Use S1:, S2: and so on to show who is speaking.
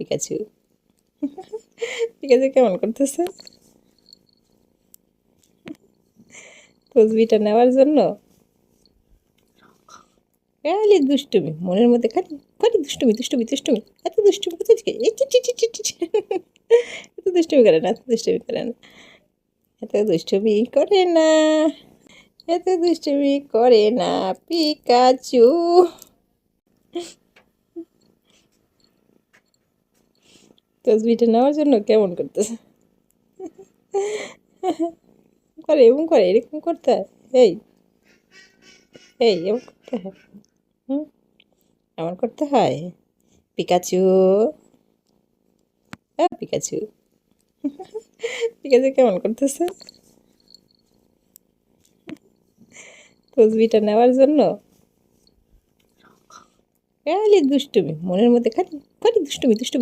S1: Pikachu. Pikachu কেমন করতেছে তসবিটা নেওয়ার জন্য? খালি দুষ্টুমি মনের মধ্যে, খালি খালি দুষ্টুমি দুষ্টুমি দুষ্টুমি। এত দুষ্টুমি কোথায় থেকে? এত দুষ্টুমি করে না, এত দুষ্টুমি করে না, এত দুষ্টুমি করে না, এত দুষ্টুমি করে না পিকাচু। তসবিটা নেওয়ার জন্য কেমন করতেছে? করে এরকম করে, এরকম করতে হয়। এই এই এমন করতে হয়। হুম, এমন করতে হয়। Pikachu, Pikachu. পিকাচু কেমন করতেছে তসবিটা নেওয়ার জন্য? খালি দুষ্টুমি মনের মধ্যে, খালি খালি দুষ্টুমি দুষ্টুমি।